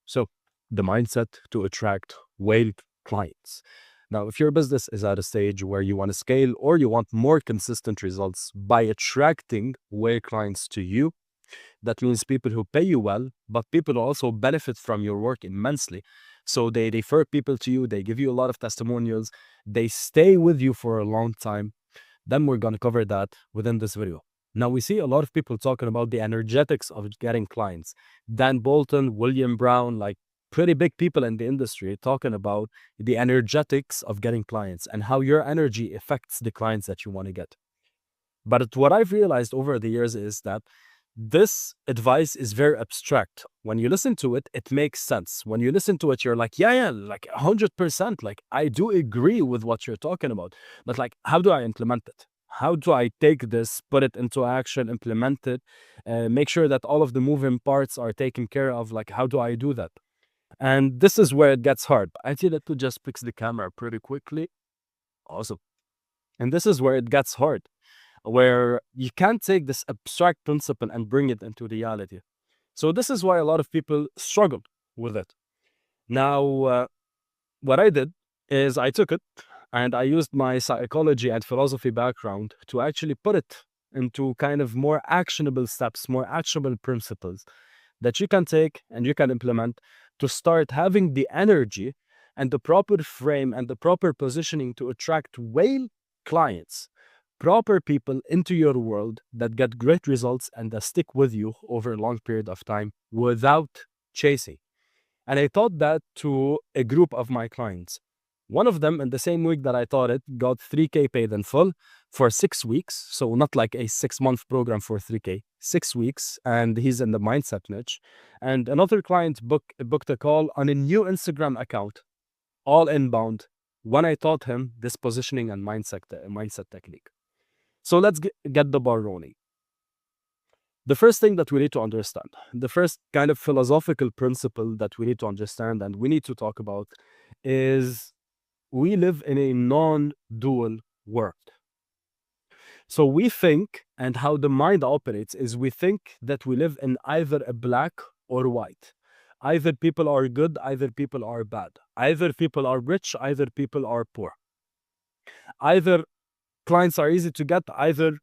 So the mindset to attract whale clients. Now, if your business is at a stage where you want to scale or you want more consistent results by attracting whale clients to you, that means people who pay you well, but people who also benefit from your work immensely. So they refer people to you, they give you a lot of testimonials, they stay with you for a long time. Then we're going to cover that within this video. Now, we see a lot of people talking about the energetics of getting clients. Dan Bolton, William Brown, like pretty big people in the industry talking about the energetics of getting clients and how your energy affects the clients that you want to get. But what I've realized over the years is that this advice is very abstract. When you listen to it, it makes sense. When you listen to it, you're like, yeah, like 100%. Like, I do agree with what you're talking about. But like, how do I implement it? How do I take this, put it into action, implement it, make sure that all of the moving parts are taken care of? Like, how do I do that? And this is where it gets hard. I see that to just fix the camera pretty quickly. Awesome. And this is where it gets hard, where you can't take this abstract principle and bring it into reality. So this is why a lot of people struggle with it. Now, what I did is I took it and I used my psychology and philosophy background to actually put it into kind of more actionable steps, more actionable principles that you can take and you can implement to start having the energy and the proper frame and the proper positioning to attract whale clients, proper people into your world that get great results and that stick with you over a long period of time without chasing. And I taught that to a group of my clients. One of them, in the same week that I taught it, got 3K paid in full for 6 weeks. So not like a 6-month program for 3K, 6 weeks. And he's in the mindset niche. And another client booked a call on a new Instagram account, all inbound, when I taught him this positioning and mindset technique. So let's get the ball rolling. The first thing that we need to understand, the first kind of philosophical principle that we need to understand and we need to talk about is we live in a non-dual world. So we think, and how the mind operates is we think that we live in either a black or white. Either people are good, either people are bad. Either people are rich, either people are poor. Either clients are easy to get, either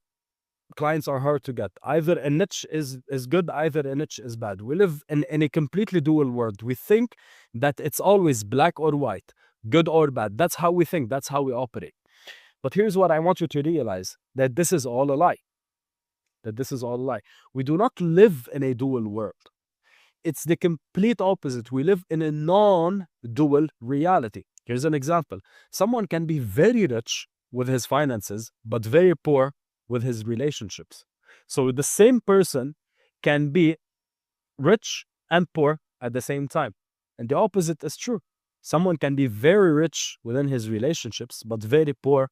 clients are hard to get. Either a niche is good, either a niche is bad. We live in a completely dual world. We think that it's always black or white, good or bad. That's how we think, that's how we operate. But here's what I want you to realize, that this is all a lie. We do not live in a dual world. It's the complete opposite. We live in a non-dual reality. Here's an example. Someone can be very rich with his finances, but very poor with his relationships. So the same person can be rich and poor at the same time. And the opposite is true. Someone can be very rich within his relationships, but very poor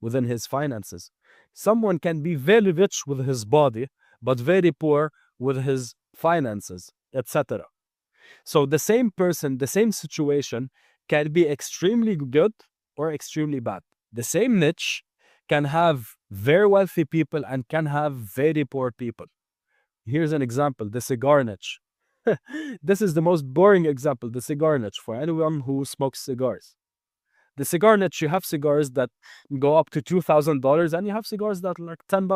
within his finances. Someone can be very rich with his body, but very poor with his finances, etc. So the same person, the same situation can be extremely good or extremely bad. The same niche can have very wealthy people and can have very poor people. Here's an example, the cigar niche. This is the most boring example, the cigar niche, for anyone who smokes cigars. The cigar niche, you have cigars that go up to $2,000 and you have cigars that are like $10,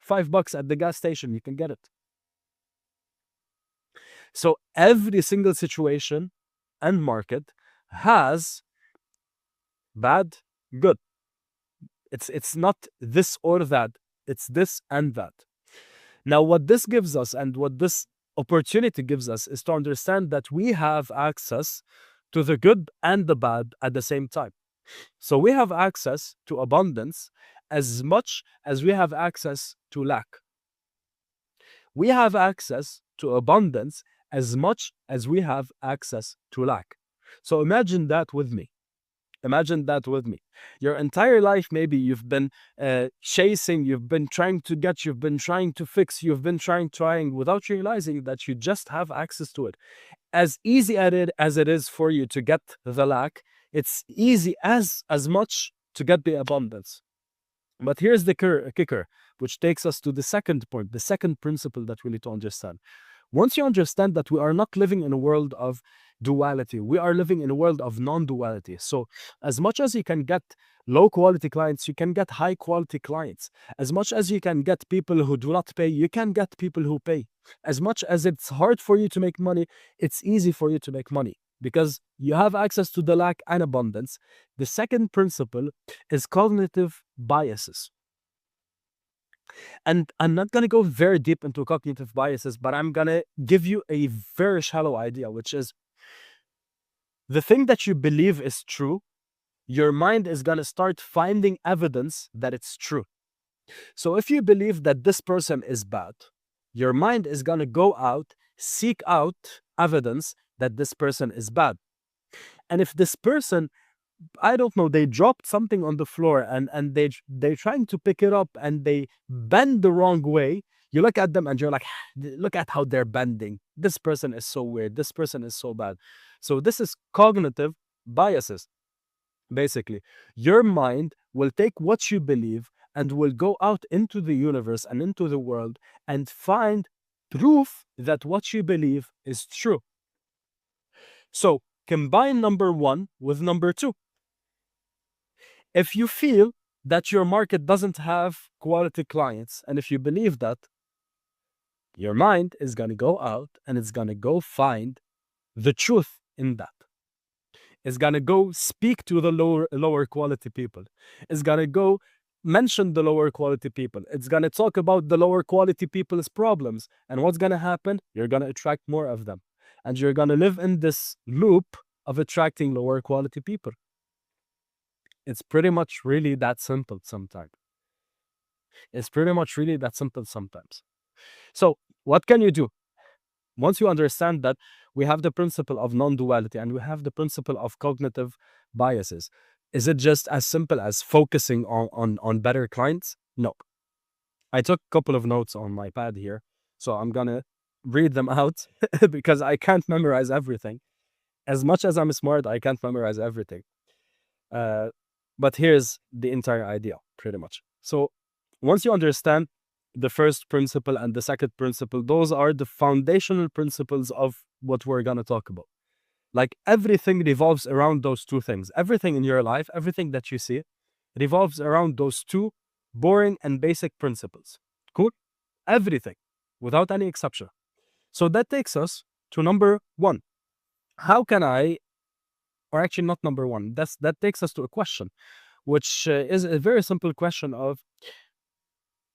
$5 at the gas station, you can get it. So every single situation and market has bad, good. It's not this or that, it's this and that. Now, what this gives us and what this opportunity gives us is to understand that we have access to the good and the bad at the same time. So we have access to abundance as much as we have access to lack. We have access to abundance as much as we have access to lack. So imagine that with me. Imagine that with me. Your entire life, maybe you've been chasing, you've been trying to get, you've been trying to fix, you've been trying without realizing that you just have access to it. As easy as it is for you to get the lack, it's easy as much to get the abundance. But here's the kicker, which takes us to the second point, the second principle that we need to understand. Once you understand that we are not living in a world of duality, we are living in a world of non-duality. So as much as you can get low quality clients, you can get high quality clients. As much as you can get people who do not pay, you can get people who pay. As much as it's hard for you to make money, it's easy for you to make money because you have access to the lack and abundance. The second principle is cognitive biases. And I'm not going to go very deep into cognitive biases, but I'm going to give you a very shallow idea, which is the thing that you believe is true, your mind is going to start finding evidence that it's true. So if you believe that this person is bad, your mind is going to go out, seek out evidence that this person is bad. And if this person, I don't know, they dropped something on the floor and they're trying to pick it up and they bend the wrong way, you look at them and you're like, look at how they're bending. This person is so weird. This person is so bad. So this is cognitive biases. Basically, your mind will take what you believe and will go out into the universe and into the world and find proof that what you believe is true. So combine number one with number two. If you feel that your market doesn't have quality clients, and if you believe that, your mind is going to go out and it's going to go find the truth in that. It's going to go speak to the lower quality people. It's going to go mention the lower quality people. It's going to talk about the lower quality people's problems. And what's going to happen? You're going to attract more of them. And you're going to live in this loop of attracting lower quality people. It's pretty much really that simple sometimes. It's pretty much really that simple sometimes. So what can you do? Once you understand that we have the principle of non-duality and we have the principle of cognitive biases, is it just as simple as focusing on better clients? No. I took a couple of notes on my pad here, so I'm going to read them out because I can't memorize everything. As much as I'm smart, I can't memorize everything. But here's the entire idea, pretty much. So once you understand the first principle and the second principle, those are the foundational principles of what we're going to talk about. Like everything revolves around those two things. Everything in your life, everything that you see revolves around those two boring and basic principles. Cool? Everything, without any exception. So that takes us to number one. How can I, or actually not number one, that takes us to a question, which is a very simple question of,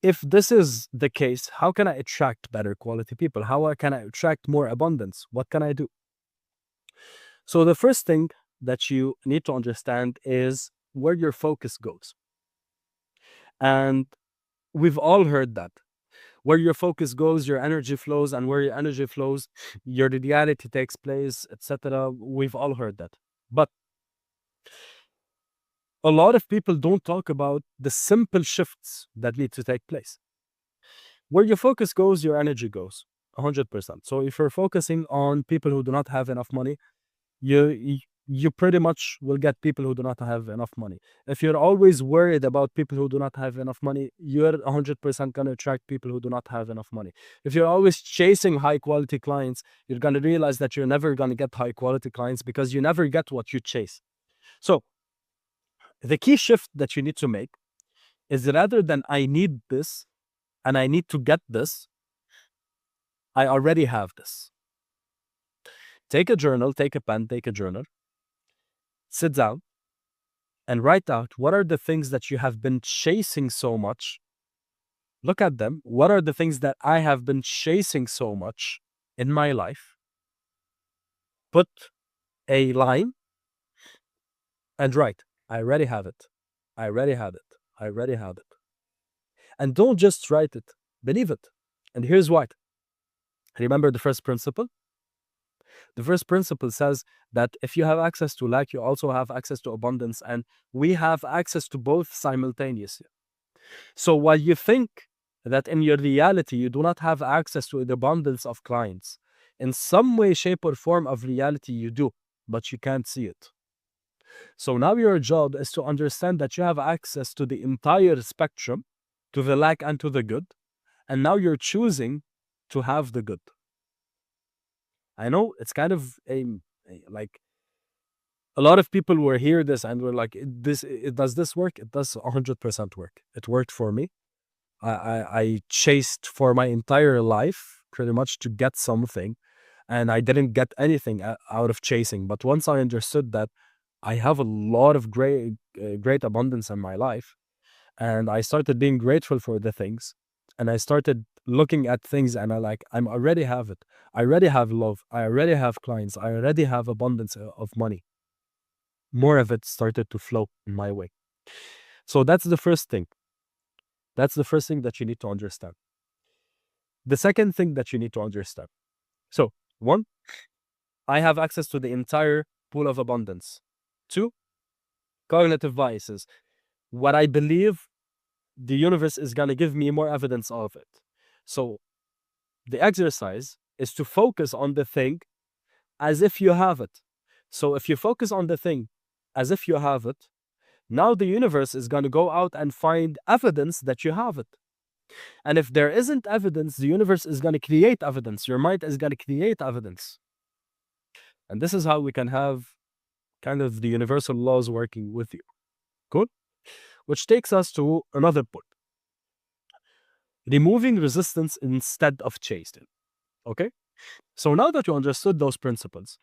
if this is the case, how can I attract better quality people? How can I attract more abundance? What can I do? So the first thing that you need to understand is where your focus goes. And we've all heard that. Where your focus goes, your energy flows, and where your energy flows, your reality takes place, etc. We've all heard that. But a lot of people don't talk about the simple shifts that need to take place. Where your focus goes, your energy goes, 100%. So if you're focusing on people who do not have enough money, you pretty much will get people who do not have enough money. If you're always worried about people who do not have enough money, you're 100% going to attract people who do not have enough money. If you're always chasing high quality clients, you're going to realize that you're never going to get high quality clients because you never get what you chase. So the key shift that you need to make is, rather than I need this and I need to get this, I already have this. Take a journal, take a pen, take a journal, sit down and write out what are the things that you have been chasing so much. Look at them. What are the things that I have been chasing so much in my life? Put a line and write, I already have it. I already have it. I already have it. And don't just write it, believe it. And here's why. Remember the first principle? The first principle says that if you have access to lack, you also have access to abundance, and we have access to both simultaneously. So while you think that in your reality you do not have access to the abundance of clients, in some way, shape, or form of reality you do, but you can't see it. So now your job is to understand that you have access to the entire spectrum, to the lack and to the good, and now you're choosing to have the good. I know it's kind of like a lot of people will hear this and were like, does this work? It does 100% work. It worked for me. I chased for my entire life pretty much to get something, and I didn't get anything out of chasing. But once I understood that I have a lot of great abundance in my life, and I started being grateful for the things, and I started looking at things, and I'm already have it. I already have love. I already have clients. I already have abundance of money. More of it started to flow in my way. So that's the first thing. That's the first thing that you need to understand. The second thing that you need to understand. So, one, I have access to the entire pool of abundance. Two, cognitive biases. What I believe, the universe is going to give me more evidence of it. So, the exercise is to focus on the thing as if you have it. So, if you focus on the thing as if you have it, now the universe is going to go out and find evidence that you have it. And if there isn't evidence, the universe is going to create evidence. Your mind is going to create evidence. And this is how we can have kind of the universal laws working with you. Cool? Which takes us to another point. Removing resistance instead of chasing. Okay? So now that you understood those principles,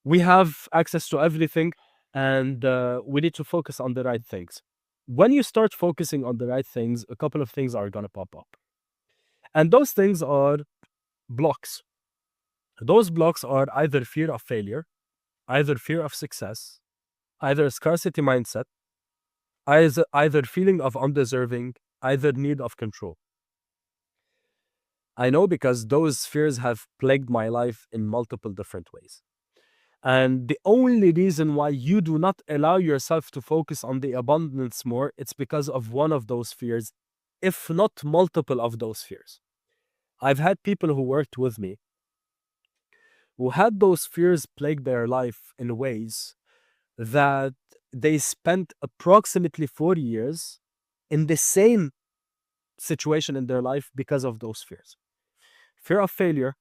we have access to everything, and we need to focus on the right things. When you start focusing on the right things, a couple of things are going to pop up. And those things are blocks. Those blocks are either fear of failure, either fear of success, either scarcity mindset, either feeling of undeserving, either need of control. I know because those fears have plagued my life in multiple different ways. And the only reason why you do not allow yourself to focus on the abundance more, it's because of one of those fears, if not multiple of those fears. I've had people who worked with me who had those fears plague their life in ways that they spent approximately 4 years in the same situation in their life because of those fears. Fear of failure,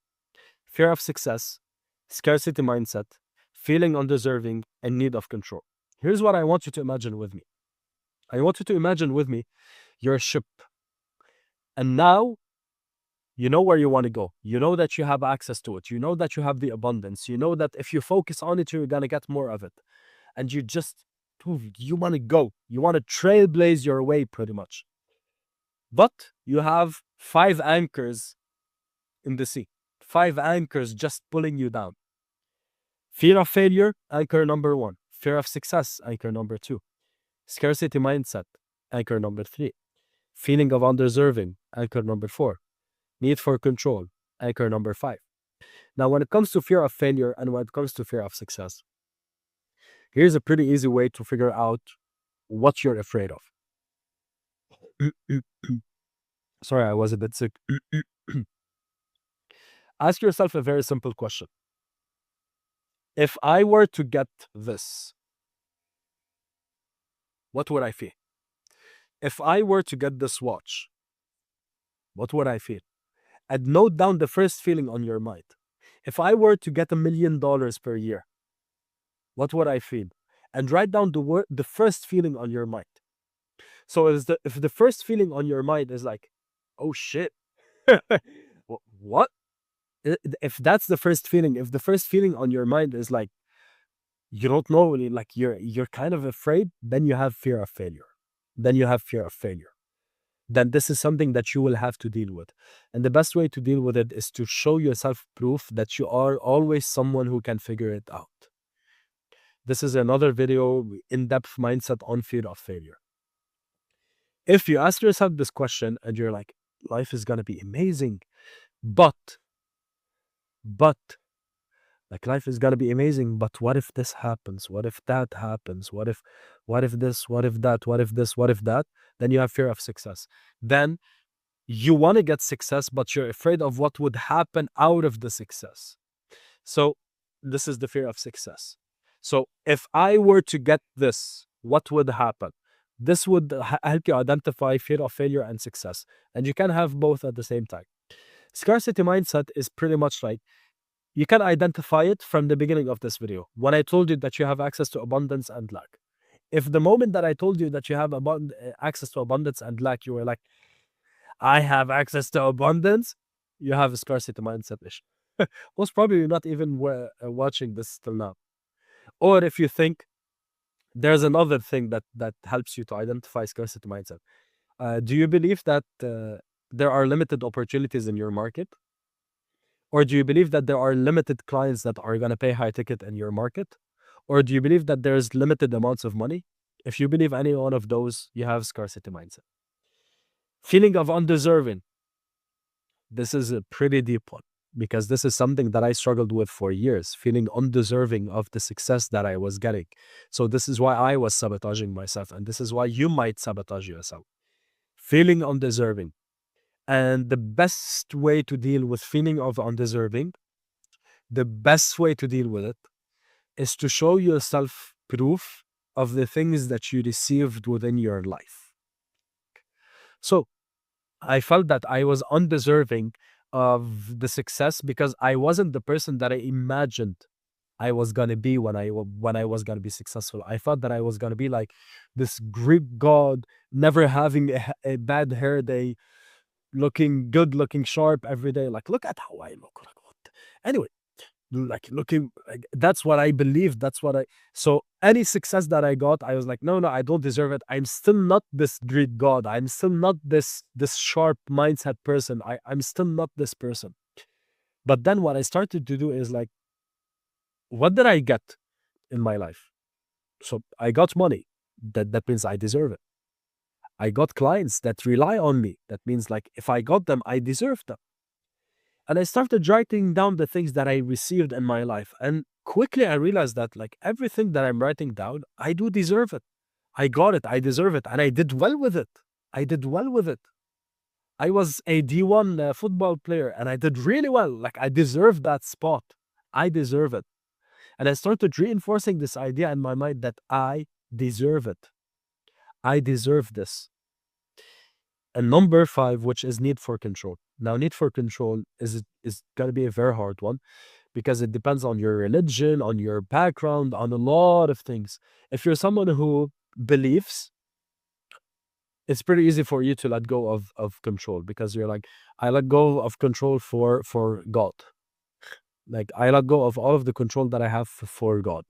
fear of success, scarcity mindset, feeling undeserving, and need of control. Here's what I want you to imagine with me. I want you to imagine with me you're a ship. And now you know where you want to go. You know that you have access to it. You know that you have the abundance. You know that if you focus on it, you're going to get more of it. And you want to go. You want to trailblaze your way pretty much. But you have 5 anchors in the sea. 5 anchors just pulling you down. Fear of failure, anchor number 1. Fear of success, anchor number 2. Scarcity mindset, anchor number 3. Feeling of undeserving, anchor number 4. Need for control, anchor number 5. Now, when it comes to fear of failure and when it comes to fear of success, here's a pretty easy way to figure out what you're afraid of. Sorry, I was a bit sick. Ask yourself a very simple question. If I were to get this, what would I feel? If I were to get this watch, what would I feel? And note down the first feeling on your mind. If I were to get $1 million per year, what would I feel? And write down the first feeling on your mind. So if the first feeling on your mind is like, oh shit, what? If that's the first feeling, if the first feeling on your mind is like, you don't know, like you're kind of afraid, then you have fear of failure. Then this is something that you will have to deal with. And the best way to deal with it is to show yourself proof that you are always someone who can figure it out. This is another video, in-depth mindset on fear of failure. If you ask yourself this question and you're like, life is going to be amazing, but like life is going to be amazing, but what if this happens? What if that happens? What if this, what if that, what if this, what if that? Then you have fear of success. Then you want to get success, but you're afraid of what would happen out of the success. So this is the fear of success. So if I were to get this, what would happen? This would help you identify fear of failure and success. And you can have both at the same time. Scarcity mindset is pretty much like, you can identify it from the beginning of this video when I told you that you have access to abundance and lack. If the moment that I told you that you have access to abundance and lack, you were like, I have access to abundance, you have a scarcity mindset issue. Most probably you're not even watching this till now. Or if you think there's another thing that helps you to identify scarcity mindset. Do you believe that there are limited opportunities in your market? Or do you believe that there are limited clients that are going to pay high ticket in your market? Or do you believe that there's limited amounts of money? If you believe any one of those, you have scarcity mindset. Feeling of undeserving. This is a pretty deep one because this is something that I struggled with for years, feeling undeserving of the success that I was getting. So this is why I was sabotaging myself, and this is why you might sabotage yourself. Feeling undeserving. And the best way to deal with feeling of undeserving, the best way to deal with it is to show yourself proof of the things that you received within your life. So I felt that I was undeserving of the success because I wasn't the person that I imagined I was gonna be when I was gonna be successful. I thought that I was gonna be like this Greek god, never having a bad hair day, looking good, looking sharp every day. Like, look at how I look. Like, what? Anyway, like looking like that's what I believed. That's what I. So any success that I got, I was like, no, I don't deserve it. I'm still not this Greek god. I'm still not this sharp mindset person. I'm still not this person. But then what I started to do is like, what did I get in my life? So I got money. That means I deserve it. I got clients that rely on me. That means like if I got them, I deserve them. And I started writing down the things that I received in my life. And quickly I realized that like everything that I'm writing down, I do deserve it. I got it. I deserve it. And I did well with it. I did well with it. I was a D1 football player and I did really well. Like I deserve that spot. I deserve it. And I started reinforcing this idea in my mind that I deserve it. I deserve this. And number 5, which is need for control. Now, need for control is going to be a very hard one because it depends on your religion, on your background, on a lot of things. If you're someone who believes, it's pretty easy for you to let go of control because you're like, I let go of control for God. Like, I let go of all of the control that I have for God.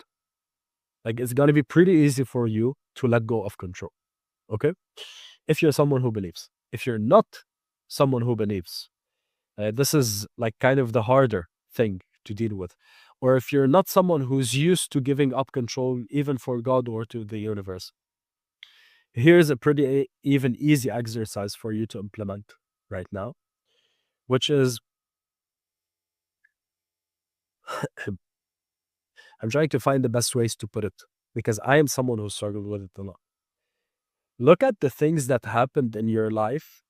Like, it's going to be pretty easy for you to let go of control. Okay? If you're someone who believes. If you're not someone who believes, this is like kind of the harder thing to deal with. Or if you're not someone who's used to giving up control even for God or to the universe, here's a pretty even easy exercise for you to implement right now, which is I'm trying to find the best ways to put it because I am someone who struggled with it a lot. Look at the things that happened in your life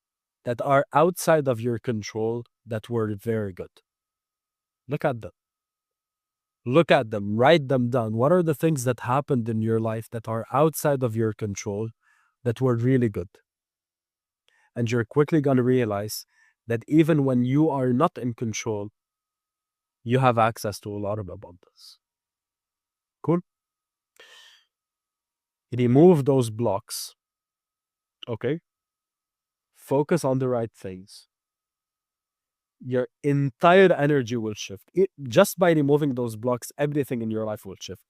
that are outside of your control that were very good. Look at them. Look at them. Write them down. What are the things that happened in your life that are outside of your control that were really good? And you're quickly going to realize that even when you are not in control, you have access to a lot of abundance. Cool? Remove those blocks. Okay? Focus on the right things. Your entire energy will shift. Just by removing those blocks, everything in your life will shift.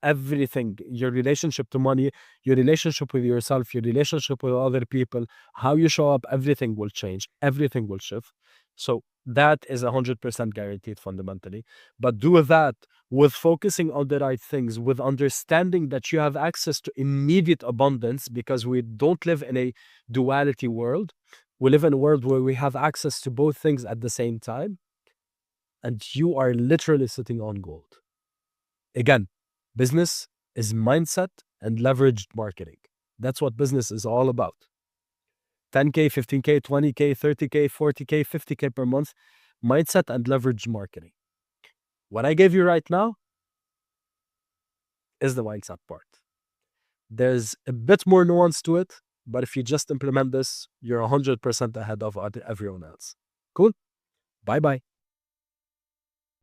Everything, your relationship to money, your relationship with yourself, your relationship with other people, how you show up, everything will change. Everything will shift. So that is 100% guaranteed fundamentally. But do that with focusing on the right things, with understanding that you have access to immediate abundance because we don't live in a duality world. We live in a world where we have access to both things at the same time. And you are literally sitting on gold. Again, business is mindset and leveraged marketing. That's what business is all about. 10K, 15K, 20K, 30K, 40K, 50K per month, mindset and leveraged marketing. What I gave you right now is the mindset part. There's a bit more nuance to it, but if you just implement this, you're 100% ahead of everyone else. Cool? Bye bye.